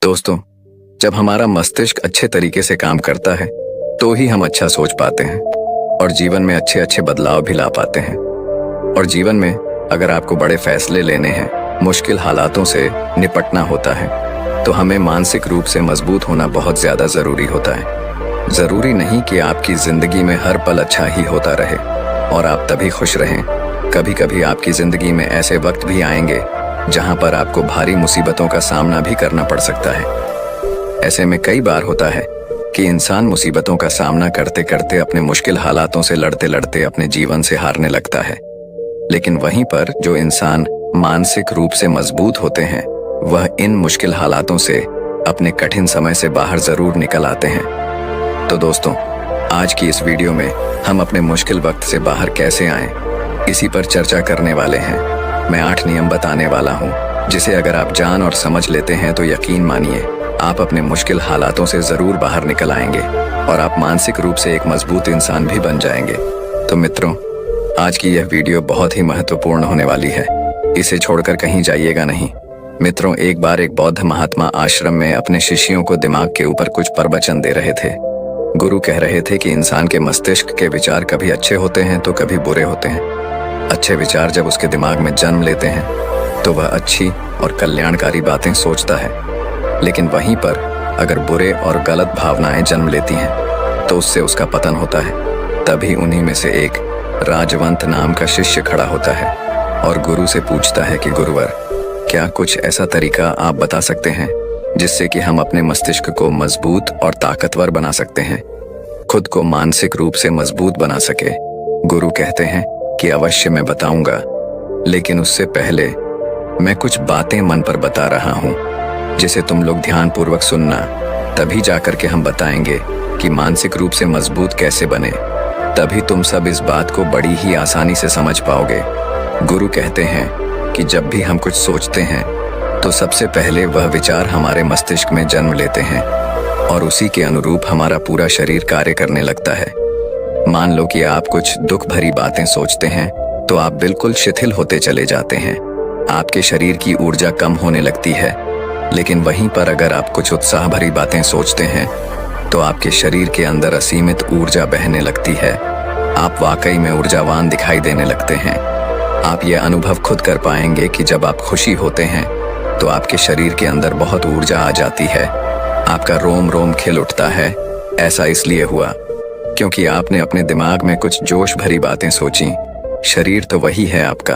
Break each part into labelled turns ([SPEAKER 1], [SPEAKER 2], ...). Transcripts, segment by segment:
[SPEAKER 1] दोस्तों, जब हमारा मस्तिष्क अच्छे तरीके से काम करता है तो ही हम अच्छा सोच पाते हैं और जीवन में अच्छे अच्छे बदलाव भी ला पाते हैं। और जीवन में अगर आपको बड़े फैसले लेने हैं, मुश्किल हालातों से निपटना होता है, तो हमें मानसिक रूप से मजबूत होना बहुत ज्यादा जरूरी होता है। जरूरी नहीं कि आपकी जिंदगी में हर पल अच्छा ही होता रहे और आप तभी खुश रहें। कभी कभी आपकी जिंदगी में ऐसे वक्त भी आएंगे जहां पर आपको भारी मुसीबतों का सामना भी करना पड़ सकता है। ऐसे में कई बार होता है कि इंसान मुसीबतों का सामना करते करते अपने मुश्किल हालातों से लड़ते लड़ते अपने जीवन से हारने लगता है। लेकिन वहीं पर जो इंसान मानसिक रूप से मजबूत होते हैं, वह इन मुश्किल हालातों से अपने कठिन समय से बाहर जरूर निकल आते हैं। तो दोस्तों, आज की इस वीडियो में हम अपने मुश्किल वक्त से बाहर कैसे आएं, इसी पर चर्चा करने वाले हैं। मैं 8 नियम बताने वाला हूं, जिसे अगर आप जान और समझ लेते हैं तो यकीन मानिए आप अपने मुश्किल हालातों से जरूर बाहर निकल आएंगे और आप मानसिक रूप से एक मजबूत इंसान भी बन जाएंगे। तो मित्रों, आज की यह वीडियो बहुत ही महत्वपूर्ण होने वाली है, इसे छोड़कर कहीं जाइएगा नहीं। मित्रों, एक बार एक बौद्ध महात्मा आश्रम में अपने शिष्यों को दिमाग के ऊपर कुछ प्रवचन दे रहे थे। गुरु कह रहे थे कि इंसान के मस्तिष्क के विचार कभी अच्छे होते हैं तो कभी बुरे होते हैं। अच्छे विचार जब उसके दिमाग में जन्म लेते हैं तो वह अच्छी और कल्याणकारी बातें सोचता है, लेकिन वहीं पर अगर बुरे और गलत भावनाएं जन्म लेती हैं तो उससे उसका पतन होता है। तभी उन्हीं में से एक राजवंत नाम का शिष्य खड़ा होता है और गुरु से पूछता है कि गुरुवर, क्या कुछ ऐसा तरीका आप बता सकते हैं जिससे कि हम अपने मस्तिष्क को मजबूत और ताकतवर बना सकते हैं, खुद को मानसिक रूप से मजबूत बना सके। गुरु कहते हैं कि अवश्य मैं बताऊंगा, लेकिन उससे पहले मैं कुछ बातें मन पर बता रहा हूं जिसे तुम लोग ध्यानपूर्वक सुनना। तभी जाकर के हम बताएंगे कि मानसिक रूप से मजबूत कैसे बने। तभी तुम सब इस बात को बड़ी ही आसानी से समझ पाओगे। गुरु कहते हैं कि जब भी हम कुछ सोचते हैं तो सबसे पहले वह विचार हमारे मस्तिष्क में जन्म लेते हैं और उसी के अनुरूप हमारा पूरा शरीर कार्य करने लगता है। मान लो कि आप कुछ दुख भरी बातें सोचते हैं तो आप बिल्कुल शिथिल होते चले जाते हैं, आपके शरीर की ऊर्जा कम होने लगती है। लेकिन वहीं पर अगर आप कुछ उत्साह भरी बातें सोचते हैं तो आपके शरीर के अंदर असीमित ऊर्जा बहने लगती है, आप वाकई में ऊर्जावान दिखाई देने लगते हैं। आप यह अनुभव खुद कर पाएंगे कि जब आप खुशी होते हैं तो आपके शरीर के अंदर बहुत ऊर्जा आ जाती है, आपका रोम रोम खिल उठता है। ऐसा इसलिए हुआ क्योंकि आपने अपने दिमाग में कुछ जोश भरी बातें सोची। शरीर तो वही है आपका,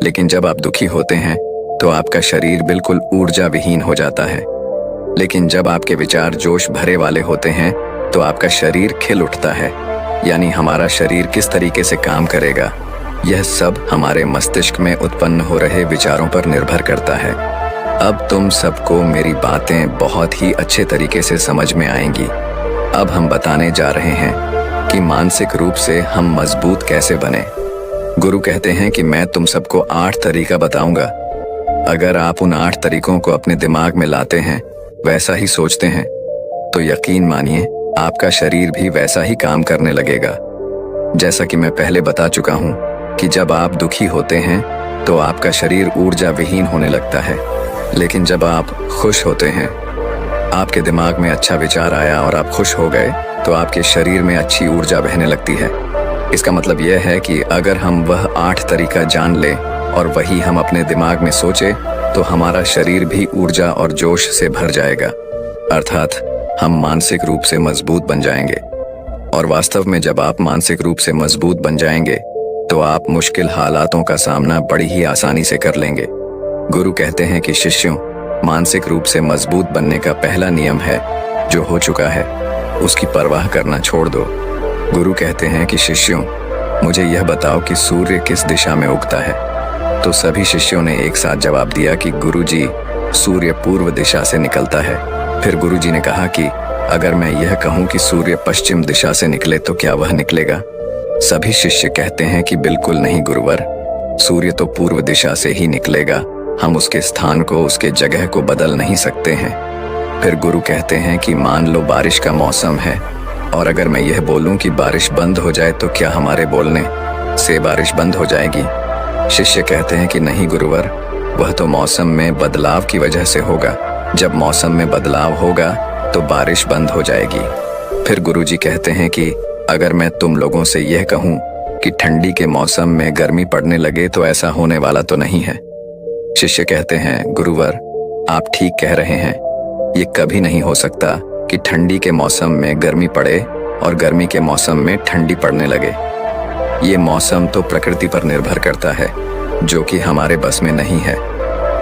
[SPEAKER 1] लेकिन जब आप दुखी होते हैं तो आपका शरीर बिल्कुल ऊर्जा विहीन हो जाता है। लेकिन जब आपके विचार जोश भरे वाले होते हैं तो आपका शरीर खिल उठता है। यानी हमारा शरीर किस तरीके से काम करेगा, यह सब हमारे मस्तिष्क में उत्पन्न हो रहे विचारों पर निर्भर करता है। अब तुम सबको मेरी बातें बहुत ही अच्छे तरीके से समझ में आएंगी। अब हम बताने जा रहे हैं कि मानसिक रूप से हम मजबूत कैसे बने। गुरु कहते हैं कि मैं तुम सबको 8 तरीका बताऊंगा। अगर आप उन 8 तरीकों को अपने दिमाग में लाते हैं, वैसा ही सोचते हैं, तो यकीन मानिए आपका शरीर भी वैसा ही काम करने लगेगा। जैसा कि मैं पहले बता चुका हूं कि जब आप दुखी होते हैं तो आपका शरीर ऊर्जा विहीन होने लगता है, लेकिन जब आप खुश होते हैं, आपके दिमाग में अच्छा विचार आया और आप खुश हो गए तो आपके शरीर में अच्छी ऊर्जा बहने लगती है। इसका मतलब यह है कि अगर हम वह 8 तरीका जान लें और वही हम अपने दिमाग में सोचे तो हमारा शरीर भी ऊर्जा और जोश से भर जाएगा, अर्थात हम मानसिक रूप से मजबूत बन जाएंगे। और वास्तव में जब आप मानसिक रूप से मजबूत बन जाएंगे तो आप मुश्किल हालातों का सामना बड़ी ही आसानी से कर लेंगे। गुरु कहते हैं कि शिष्यों, मानसिक रूप से मजबूत बनने का पहला नियम है, जो हो चुका है उसकी परवाह करना छोड़ दो। गुरु कहते हैं कि शिष्यों, मुझे यह बताओ कि सूर्य किस दिशा में उगता है। तो सभी शिष्यों ने एक साथ जवाब दिया कि गुरुजी, सूर्य पूर्व दिशा से निकलता है। फिर गुरुजी ने कहा कि अगर मैं यह कहूं कि सूर्य पश्चिम दिशा से निकले तो क्या वह निकलेगा? सभी शिष्य कहते हैं कि बिल्कुल नहीं गुरुवर, सूर्य तो पूर्व दिशा से ही निकलेगा, हम उसके स्थान को, उसके जगह को बदल नहीं सकते हैं। फिर गुरु कहते हैं कि मान लो बारिश का मौसम है और अगर मैं यह बोलूं कि बारिश बंद हो जाए तो क्या हमारे बोलने से बारिश बंद हो जाएगी? शिष्य कहते हैं कि नहीं गुरुवर, वह तो मौसम में बदलाव की वजह से होगा। जब मौसम में बदलाव होगा तो बारिश बंद हो जाएगी। फिर गुरुजी कहते हैं कि अगर मैं तुम लोगों से यह कहूं कि ठंडी के मौसम में गर्मी पड़ने लगे तो ऐसा होने वाला तो नहीं है। शिष्य कहते हैं, गुरुवर आप ठीक कह रहे हैं, ये कभी नहीं हो सकता कि ठंडी के मौसम में गर्मी पड़े और गर्मी के मौसम में ठंडी पड़ने लगे। ये मौसम तो प्रकृति पर निर्भर करता है, जो कि हमारे बस में नहीं है।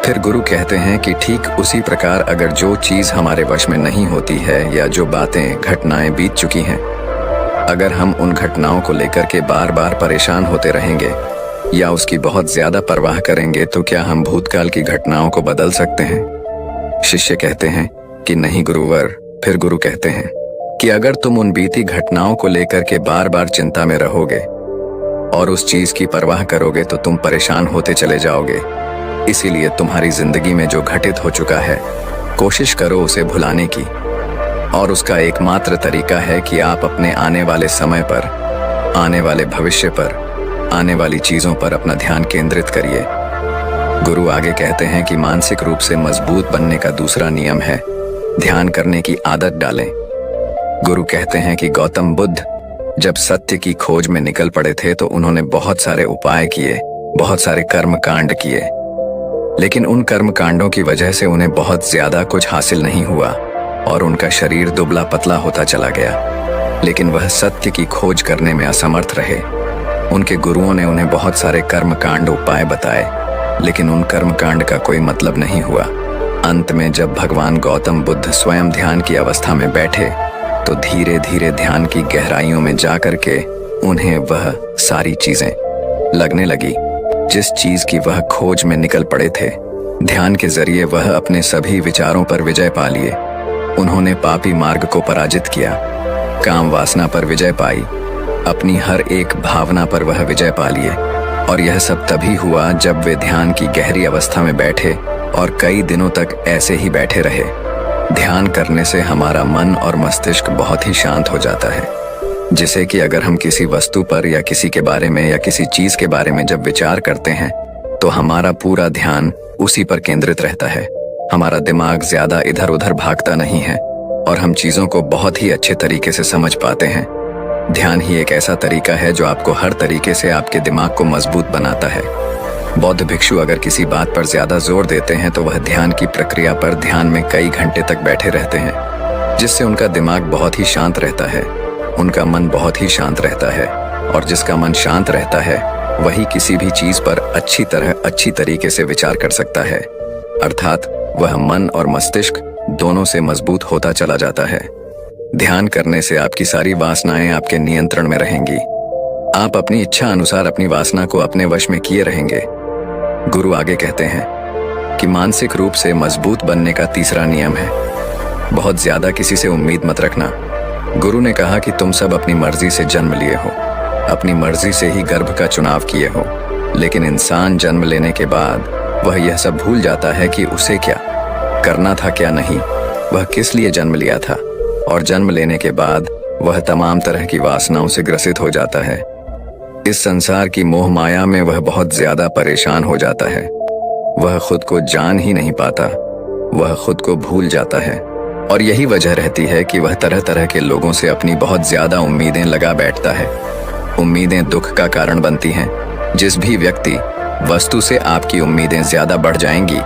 [SPEAKER 1] फिर गुरु कहते हैं कि ठीक उसी प्रकार अगर जो चीज हमारे वश में नहीं होती है या जो बातें घटनाएं बीत चुकी हैं, अगर हम उन घटनाओं को लेकर के बार बार परेशान होते रहेंगे या उसकी बहुत ज्यादा परवाह करेंगे तो क्या हम भूतकाल की घटनाओं को बदल सकते हैं? शिष्य कहते हैं कि नहीं गुरुवर। फिर गुरु कहते हैं कि अगर तुम उन बीती घटनाओं को लेकर के बार बार चिंता में रहोगे और उस चीज की परवाह करोगे तो तुम परेशान होते चले जाओगे। इसीलिए तुम्हारी जिंदगी में जो घटित हो चुका है, कोशिश करो उसे भुलाने की, और उसका एकमात्र तरीका है कि आप अपने आने वाले समय पर, आने वाले भविष्य पर, आने वाली चीजों पर अपना ध्यान केंद्रित करिए। गुरु आगे कहते हैं कि मानसिक रूप से मजबूत बनने का दूसरा नियम है ध्यान करने की आदत डालें। गुरु कहते हैं कि गौतम बुद्ध जब सत्य की खोज में निकल पड़े थे तो उन्होंने बहुत सारे उपाय किए, बहुत सारे कर्म कांड किए, लेकिन उन कर्म कांडों की वजह से उन्हें बहुत ज्यादा कुछ हासिल नहीं हुआ और उनका शरीर दुबला पतला होता चला गया। लेकिन वह सत्य की खोज करने में असमर्थ रहे। उनके गुरुओं ने उन्हें बहुत सारे कर्म कांड उपाय बताए, लेकिन उन कर्म कांड का कोई मतलब नहीं हुआ। अंत में जब भगवान गौतम बुद्ध स्वयं ध्यान की अवस्था में बैठे तो धीरे धीरे ध्यान की गहराइयों में जाकर के उन्हें वह सारी चीजें लगने लगी जिस चीज की वह खोज में निकल पड़े थे। ध्यान के जरिए वह अपने सभी विचारों पर विजय पा लिए। उन्होंने पापी मार्ग को पराजित किया, काम वासना पर विजय पाई, अपनी हर एक भावना पर वह विजय पा लिए। और यह सब तभी हुआ जब वे ध्यान की गहरी अवस्था में बैठे और कई दिनों तक ऐसे ही बैठे रहे। ध्यान करने से हमारा मन और मस्तिष्क बहुत ही शांत हो जाता है, जिसे कि अगर हम किसी वस्तु पर या किसी के बारे में या किसी चीज के बारे में जब विचार करते हैं तो हमारा पूरा ध्यान उसी पर केंद्रित रहता है। हमारा दिमाग ज्यादा इधर उधर भागता नहीं है और हम चीजों को बहुत ही अच्छे तरीके से समझ पाते हैं। ध्यान ही एक ऐसा तरीका है जो आपको हर तरीके से आपके दिमाग को मजबूत बनाता है। बौद्ध भिक्षु अगर किसी बात पर ज्यादा जोर देते हैं तो वह ध्यान की प्रक्रिया पर ध्यान में कई घंटे तक बैठे रहते हैं, जिससे उनका दिमाग बहुत ही शांत रहता है, उनका मन बहुत ही शांत रहता है। और जिसका मन शांत रहता है वही किसी भी चीज पर अच्छी तरीके से विचार कर सकता है, अर्थात वह मन और मस्तिष्क दोनों से मजबूत होता चला जाता है। ध्यान करने से आपकी सारी वासनाएं आपके नियंत्रण में रहेंगी। आप अपनी इच्छा अनुसार अपनी वासना को अपने वश में किए रहेंगे। गुरु आगे कहते हैं कि मानसिक रूप से मजबूत बनने का तीसरा नियम है बहुत ज्यादा किसी से उम्मीद मत रखना। गुरु ने कहा कि तुम सब अपनी मर्जी से जन्म लिए हो, अपनी मर्जी से ही गर्भ का चुनाव किए हो, लेकिन इंसान जन्म लेने के बाद वह यह सब भूल जाता है कि उसे क्या करना था क्या नहीं, वह किस लिए जन्म लिया था। और जन्म लेने के बाद वह तमाम तरह की वासनाओं से ग्रसित हो जाता है। इस संसार की मोह माया में वह बहुत ज्यादा परेशान हो जाता है। वह खुद को जान ही नहीं पाता, वह खुद को भूल जाता है। और यही वजह रहती है कि वह तरह तरह के लोगों से अपनी बहुत ज्यादा उम्मीदें लगा बैठता है। उम्मीदें दुख का कारण बनती हैं। जिस भी व्यक्ति वस्तु से आपकी उम्मीदें ज्यादा बढ़ जाएंगी,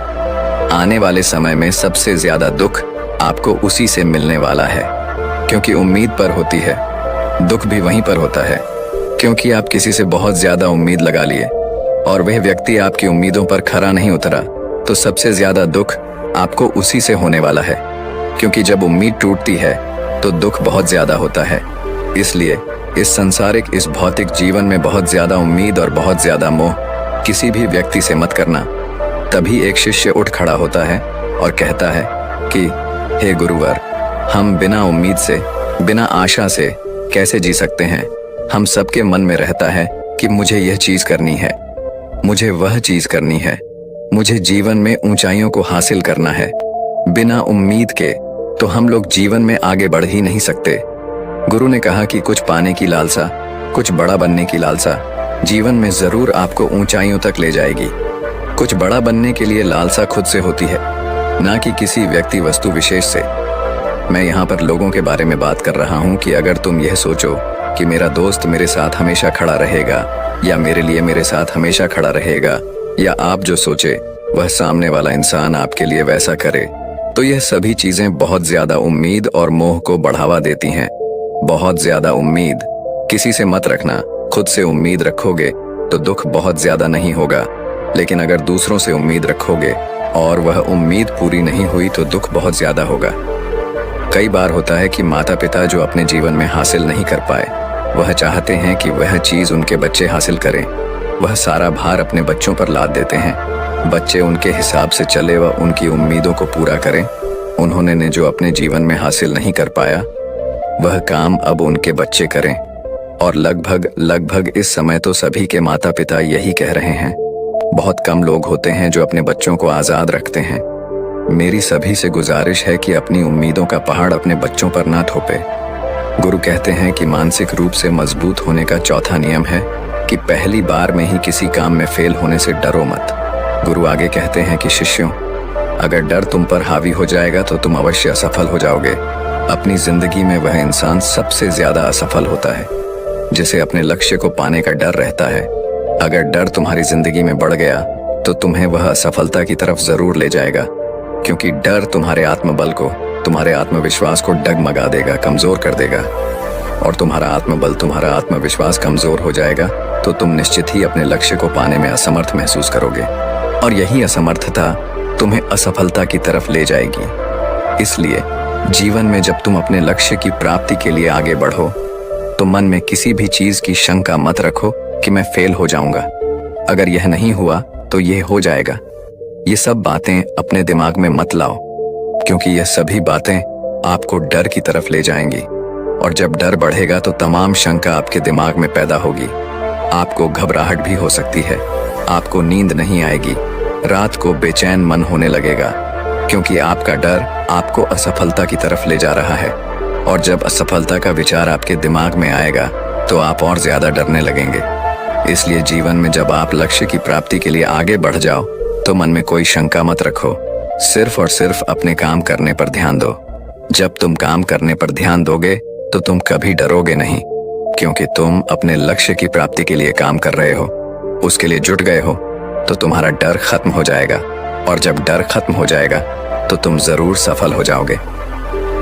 [SPEAKER 1] आने वाले समय में सबसे ज्यादा दुख आपको उसी से मिलने वाला है, क्योंकि उम्मीद पर होती है। दुख भी वहीं पर होता है, क्योंकि आप किसी से बहुत ज्यादा उम्मीद लगा लिए और वह व्यक्ति आपकी उम्मीदों पर खरा नहीं उतरा, तो सबसे ज्यादा दुख आपको उसी से होने वाला है। क्योंकि जब उम्मीद टूटती है तो दुख बहुत ज्यादा होता है। इसलिए इस संसारिक, इस भौतिक जीवन में बहुत ज्यादा उम्मीद और बहुत ज्यादा मोह किसी भी व्यक्ति से मत करना। तभी एक शिष्य उठ खड़ा होता है और कहता है कि हे गुरुवर, हम बिना उम्मीद से, बिना आशा से कैसे जी सकते हैं। हम सबके मन में रहता है कि मुझे यह चीज करनी है, मुझे वह चीज करनी है, मुझे जीवन में ऊंचाइयों को हासिल करना है। बिना उम्मीद के तो हम लोग जीवन में आगे बढ़ ही नहीं सकते। गुरु ने कहा कि कुछ पाने की लालसा, कुछ बड़ा बनने की लालसा जीवन में जरूर आपको ऊंचाइयों तक ले जाएगी। कुछ बड़ा बनने के लिए लालसा खुद से होती है, ना कि किसी व्यक्ति वस्तु विशेष से। मैं यहाँ पर लोगों के बारे में बात कर रहा हूँ कि अगर तुम यह सोचो कि मेरा दोस्त मेरे साथ हमेशा खड़ा रहेगा या मेरे लिए मेरे साथ हमेशा खड़ा रहेगा, या आप जो सोचे वह सामने वाला इंसान आपके लिए वैसा करे, तो यह सभी चीजें बहुत ज्यादा उम्मीद और मोह को बढ़ावा देती हैं। बहुत ज्यादा उम्मीद किसी से मत रखना। खुद से उम्मीद रखोगे तो दुख बहुत ज्यादा नहीं होगा, लेकिन अगर दूसरों से उम्मीद रखोगे और वह उम्मीद पूरी नहीं हुई तो दुख बहुत ज्यादा होगा। कई बार होता है कि माता पिता जो अपने जीवन में हासिल नहीं कर पाए, वह चाहते हैं कि वह चीज उनके बच्चे हासिल करें। वह सारा भार अपने बच्चों पर लाद देते हैं। बच्चे उनके हिसाब से चले व उनकी उम्मीदों को पूरा करें। उन्होंने ने जो अपने जीवन में हासिल नहीं कर पाया, वह काम अब उनके बच्चे करें। और लगभग इस समय तो सभी के माता पिता यही कह रहे हैं। बहुत कम लोग होते हैं जो अपने बच्चों को आजाद रखते हैं। मेरी सभी से गुजारिश है कि अपनी उम्मीदों का पहाड़ अपने बच्चों पर ना थोपे। गुरु कहते हैं कि मानसिक रूप से मजबूत होने का चौथा नियम है कि पहली बार में ही किसी काम में फेल होने से डरो मत। गुरु आगे कहते हैं कि शिष्यों, अगर डर तुम पर हावी हो जाएगा तो तुम अवश्य असफल हो जाओगे। अपनी जिंदगी में वह इंसान सबसे ज्यादा असफल होता है जिसे अपने लक्ष्य को पाने का डर रहता है। अगर डर तुम्हारी जिंदगी में बढ़ गया तो तुम्हें वह असफलता की तरफ जरूर ले जाएगा, क्योंकि डर तुम्हारे आत्मबल को, तुम्हारे आत्मविश्वास को डगमगा देगा, कमजोर कर देगा। और तुम्हारा आत्मबल, तुम्हारा आत्मविश्वास कमजोर हो जाएगा तो तुम निश्चित ही अपने लक्ष्य को पाने में असमर्थ महसूस करोगे, और यही असमर्थता तुम्हें असफलता की तरफ ले जाएगी। इसलिए जीवन में जब तुम अपने लक्ष्य की प्राप्ति के लिए आगे बढ़ो तो मन में किसी भी चीज की शंका मत रखो कि मैं फेल हो जाऊंगा। अगर यह नहीं हुआ तो यह हो जाएगा। ये सब बातें अपने दिमाग में मत लाओ, क्योंकि यह सभी बातें आपको डर की तरफ ले जाएंगी। और जब डर बढ़ेगा तो तमाम शंका आपके दिमाग में पैदा होगी। आपको घबराहट भी हो सकती है, आपको नींद नहीं आएगी, रात को बेचैन मन होने लगेगा, क्योंकि आपका डर आपको असफलता की तरफ ले जा रहा है। और जब असफलता का विचार आपके दिमाग में आएगा तो आप और ज्यादा डरने लगेंगे। इसलिए जीवन में जब आप लक्ष्य की प्राप्ति के लिए आगे बढ़ जाओ तो मन में कोई शंका मत रखो, सिर्फ और सिर्फ अपने काम करने पर ध्यान दो। जब तुम काम करने पर ध्यान दोगे तो तुम कभी डरोगे नहीं, क्योंकि तुम अपने लक्ष्य की प्राप्ति के लिए काम कर रहे हो, उसके लिए जुट गए हो, तो तुम्हारा डर खत्म हो जाएगा। और जब डर खत्म हो जाएगा तो तुम जरूर सफल हो जाओगे।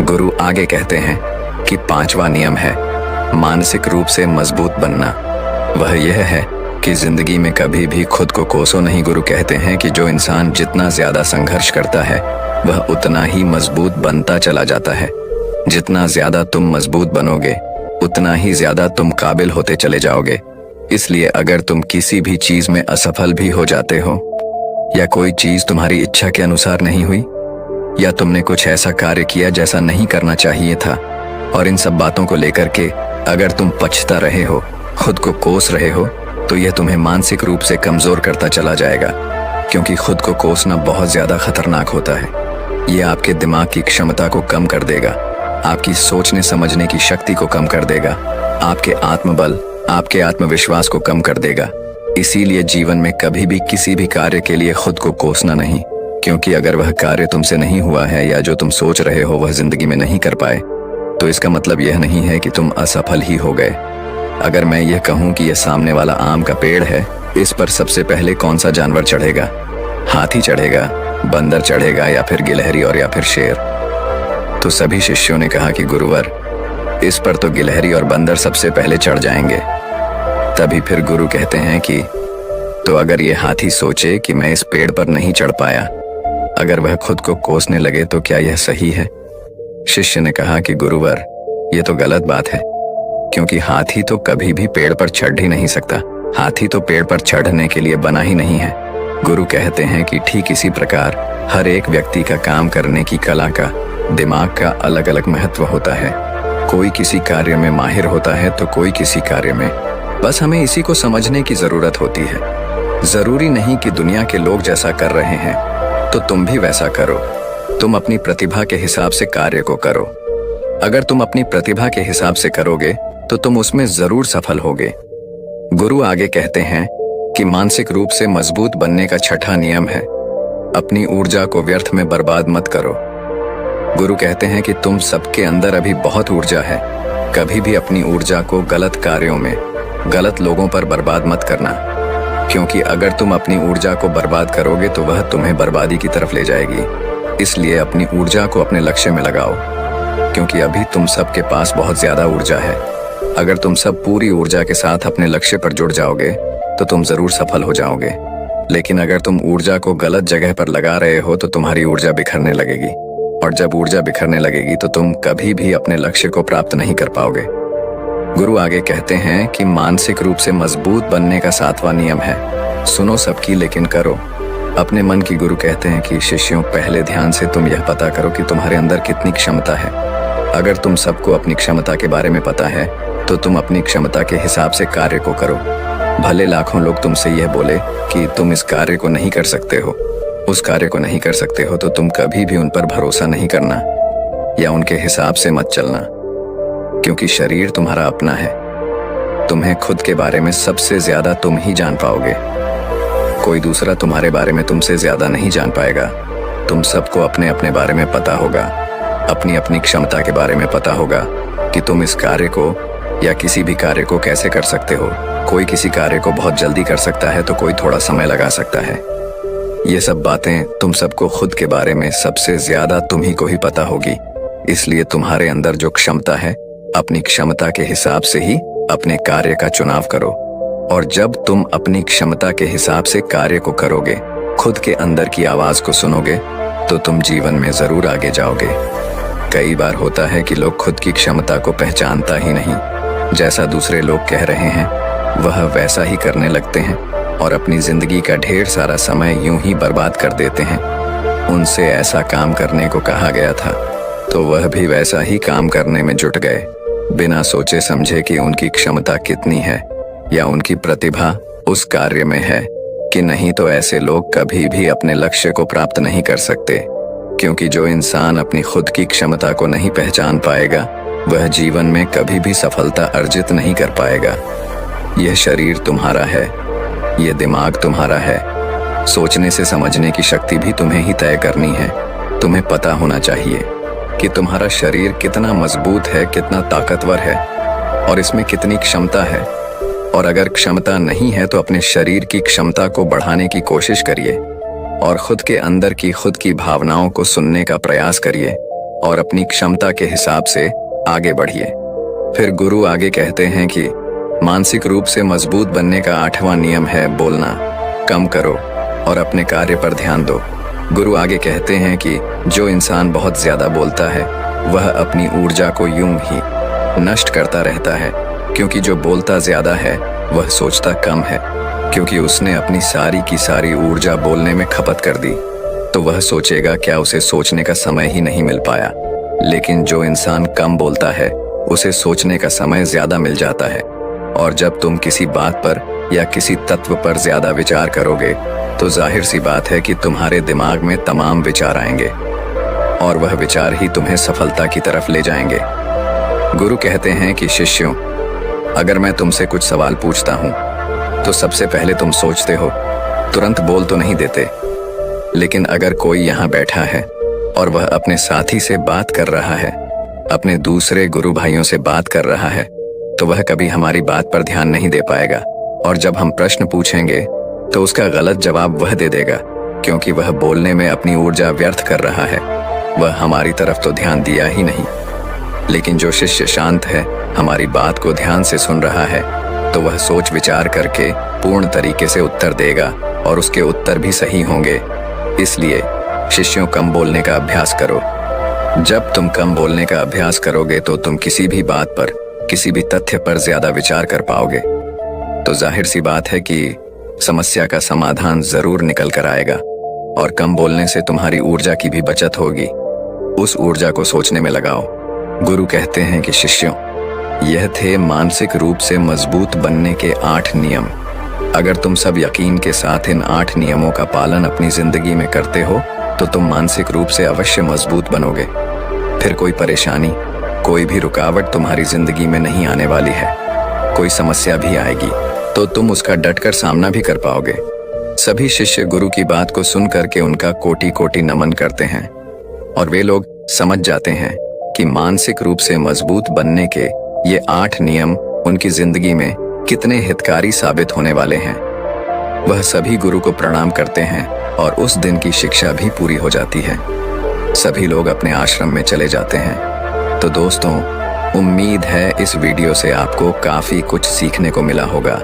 [SPEAKER 1] गुरु आगे कहते हैं कि पांचवा नियम है मानसिक रूप से मजबूत बनना। वह यह है कि जिंदगी में कभी भी खुद को कोसो नहीं। गुरु कहते हैं कि जो इंसान जितना ज्यादा संघर्ष करता है वह उतना ही मजबूत बनता चला जाता है। जितना ज्यादा तुम मजबूत बनोगे उतना ही ज्यादा तुम काबिल होते चले जाओगे। इसलिए अगर तुम किसी भी चीज में असफल भी हो जाते हो, या कोई चीज तुम्हारी इच्छा के अनुसार नहीं हुई, या तुमने कुछ ऐसा कार्य किया जैसा नहीं करना चाहिए था, और इन सब बातों को लेकर के अगर तुम पछता रहे हो, खुद को कोस रहे हो, तो यह तुम्हें मानसिक रूप से कमजोर करता चला जाएगा, क्योंकि खुद को कोसना बहुत ज्यादा खतरनाक होता है। यह आपके दिमाग की क्षमता को कम कर देगा, आपकी सोचने समझने की शक्ति को कम कर देगा, आपके आत्मबल, आपके आत्मविश्वास को कम कर देगा। इसीलिए जीवन में कभी भी किसी भी कार्य के लिए खुद को कोसना नहीं, क्योंकि अगर वह कार्य तुमसे नहीं हुआ है या जो तुम सोच रहे हो वह जिंदगी में नहीं कर पाए, तो इसका मतलब यह नहीं है कि तुम असफल ही हो गए। अगर मैं यह कहूं कि यह सामने वाला आम का पेड़ है, इस पर सबसे पहले कौन सा जानवर चढ़ेगा? हाथी चढ़ेगा, बंदर चढ़ेगा, या फिर गिलहरी और या फिर शेर? तो सभी शिष्यों ने कहा कि गुरुवर, इस पर तो गिलहरी और बंदर सबसे पहले चढ़ जाएंगे। तभी फिर गुरु कहते हैं कि तो अगर ये हाथी सोचे कि मैं इस पेड़ पर नहीं चढ़ पाया, अगर वह खुद को कोसने लगे, तो क्या यह सही है? शिष्य ने कहा कि गुरुवर, यह तो गलत बात है, क्योंकि हाथी तो कभी भी पेड़ पर चढ़ ही नहीं सकता। हाथी तो पेड़ पर चढ़ने के लिए बना ही नहीं है। गुरु कहते हैं कि ठीक इसी प्रकार हर एक व्यक्ति का काम करने की कला का, दिमाग का अलग अलग महत्व होता है। कोई किसी कार्य में माहिर होता है तो कोई किसी कार्य में। बस हमें इसी को समझने की जरूरत होती है। जरूरी नहीं कि दुनिया के लोग जैसा कर रहे हैं तो तुम भी वैसा करो। तुम अपनी प्रतिभा के हिसाब से कार्य को करो। अगर तुम अपनी प्रतिभा के हिसाब से करोगे तो तुम उसमें जरूर सफल होगे। गुरु आगे कहते हैं कि मानसिक रूप से मजबूत बनने का छठा नियम है अपनी ऊर्जा को व्यर्थ में बर्बाद मत करो। गुरु कहते हैं कि तुम सबके अंदर अभी बहुत ऊर्जा है। कभी भी अपनी ऊर्जा को गलत कार्यों में, गलत लोगों पर बर्बाद मत करना, क्योंकि अगर तुम अपनी ऊर्जा को बर्बाद करोगे तो वह तुम्हें बर्बादी की तरफ ले जाएगी। इसलिए अपनी ऊर्जा को अपने लक्ष्य में लगाओ, क्योंकि अभी तुम सबके पास बहुत ज्यादा ऊर्जा है। अगर तुम सब पूरी ऊर्जा के साथ अपने लक्ष्य पर जुड़ जाओगे तो तुम जरूर सफल हो जाओगे। लेकिन अगर तुम ऊर्जा को गलत जगह पर लगा रहे हो तो तुम्हारी ऊर्जा बिखरने लगेगी, और जब ऊर्जा बिखरने लगेगी तो तुम कभी भी अपने लक्ष्य को प्राप्त नहीं कर पाओगे। गुरु आगे कहते हैं कि मानसिक रूप से मजबूत बनने का 7वां नियम है, सुनो सबकी लेकिन करो अपने मन की। गुरु कहते हैं कि शिष्यों, पहले ध्यान से तुम यह पता करो कि तुम्हारे अंदर कितनी क्षमता है। अगर तुम सबको अपनी क्षमता के बारे में पता है तो तुम अपनी क्षमता के हिसाब से कार्य को करो। भले लाखों लोग तुमसे यह बोले कि तुम इस कार्य को नहीं कर सकते हो, उस कार्य को नहीं कर सकते हो, तो तुम कभी भी उन पर भरोसा नहीं करना या उनके हिसाब से मत चलना, क्योंकि शरीर तुम्हारा अपना है। तुम्हें खुद के बारे में सबसे ज्यादा तुम ही जान पाओगे। कोई दूसरा तुम्हारे बारे में तुमसे ज्यादा नहीं जान पाएगा। तुम सबको अपने अपने बारे में पता होगा, अपनी अपनी क्षमता के बारे में पता होगा कि तुम इस कार्य को या किसी भी कार्य को कैसे कर सकते हो। कोई किसी कार्य को बहुत जल्दी कर सकता है तो कोई थोड़ा समय लगा सकता है। ये सब बातें तुम सबको खुद के बारे में सबसे ज्यादा तुम ही को ही पता होगी। इसलिए तुम्हारे अंदर जो क्षमता है, अपनी क्षमता के हिसाब से ही अपने कार्य का चुनाव करो। और जब तुम अपनी क्षमता के हिसाब से कार्य को करोगे, खुद के अंदर की आवाज को सुनोगे, तो तुम जीवन में जरूर आगे जाओगे। कई बार होता है कि लोग खुद की क्षमता को पहचानता ही नहीं। जैसा दूसरे लोग कह रहे हैं वह वैसा ही करने लगते हैं और अपनी जिंदगी का ढेर सारा समय यूं ही बर्बाद कर देते हैं। उनसे ऐसा काम करने को कहा गया था तो वह भी वैसा ही काम करने में जुट गए, बिना सोचे समझे कि उनकी क्षमता कितनी है या उनकी प्रतिभा उस कार्य में है कि नहीं। तो ऐसे लोग कभी भी अपने लक्ष्य को प्राप्त नहीं कर सकते, क्योंकि जो इंसान अपनी खुद की क्षमता को नहीं पहचान पाएगा वह जीवन में कभी भी सफलता अर्जित नहीं कर पाएगा। यह शरीर तुम्हारा है, यह दिमाग तुम्हारा है। सोचने से समझने की शक्ति भी तुम्हें ही तय करनी है। तुम्हें पता होना चाहिए कि तुम्हारा शरीर कितना मजबूत है, कितना ताकतवर है और इसमें कितनी क्षमता है। और अगर क्षमता नहीं है तो अपने शरीर की क्षमता को बढ़ाने की कोशिश करिए और खुद के अंदर की खुद की भावनाओं को सुनने का प्रयास करिए और अपनी क्षमता के हिसाब से आगे बढ़िए। फिर गुरु आगे कहते हैं कि मानसिक रूप से मजबूत बनने का 8वां नियम है, बोलना कम करो और अपने कार्य पर ध्यान दो। गुरु आगे कहते हैं कि जो इंसान बहुत ज्यादा बोलता है वह अपनी ऊर्जा को यूं ही नष्ट करता रहता है, क्योंकि जो बोलता ज्यादा है वह सोचता कम है, क्योंकि उसने अपनी सारी की सारी ऊर्जा बोलने में खपत कर दी। तो वह सोचेगा क्या उसे सोचने का समय ही नहीं मिल पाया। लेकिन जो इंसान कम बोलता है उसे सोचने का समय ज्यादा मिल जाता है। और जब तुम किसी बात पर या किसी तत्व पर ज्यादा विचार करोगे तो जाहिर सी बात है कि तुम्हारे दिमाग में तमाम विचार आएंगे और वह विचार ही तुम्हें सफलता की तरफ ले जाएंगे। गुरु कहते हैं कि शिष्यों, अगर मैं तुमसे कुछ सवाल पूछता हूँ तो सबसे पहले तुम सोचते हो, तुरंत बोल तो नहीं देते। लेकिन अगर कोई यहाँ बैठा है और वह अपने साथी से बात कर रहा है, अपने दूसरे गुरु भाइयों से बात कर रहा है, तो वह कभी हमारी बात पर ध्यान नहीं दे पाएगा। और जब हम प्रश्न पूछेंगे तो उसका गलत जवाब वह दे देगा, क्योंकि वह बोलने में अपनी ऊर्जा व्यर्थ कर रहा है। वह हमारी तरफ तो ध्यान दिया ही नहीं। लेकिन जो शिष्य शांत है, हमारी बात को ध्यान से सुन रहा है, तो वह सोच विचार करके पूर्ण तरीके से उत्तर देगा और उसके उत्तर भी सही होंगे। इसलिए शिष्यों, कम बोलने का अभ्यास करो। जब तुम कम बोलने का अभ्यास करोगे तो तुम किसी भी बात पर, किसी भी तथ्य पर ज्यादा विचार कर पाओगे। तो जाहिर सी बात है कि समस्या का समाधान जरूर निकल कर आएगा। और कम बोलने से तुम्हारी ऊर्जा की भी बचत होगी। उस ऊर्जा को सोचने में लगाओ। गुरु कहते हैं कि शिष्यों, यह थे मानसिक रूप से मजबूत बनने के 8 नियम। अगर तुम सब यकीन के साथ इन 8 नियमों का पालन अपनी जिंदगी में करते हो तो तुम मानसिक रूप से अवश्य मजबूत बनोगे। फिर कोई परेशानी, कोई भी रुकावट तुम्हारी जिंदगी में नहीं आने वाली है। कोई समस्या भी आएगी तो तुम उसका डटकर सामना भी कर पाओगे। सभी शिष्य गुरु की बात को सुन करके उनका कोटि कोटि नमन करते हैं और वे लोग समझ जाते हैं कि मानसिक रूप से मजबूत बनने के ये 8 नियम उनकी जिंदगी में कितने हितकारी साबित होने वाले हैं। वह सभी गुरु को प्रणाम करते हैं और उस दिन की शिक्षा भी पूरी हो जाती है। सभी लोग अपने आश्रम में चले जाते हैं। तो दोस्तों, उम्मीद है इस वीडियो से आपको काफी कुछ सीखने को मिला होगा।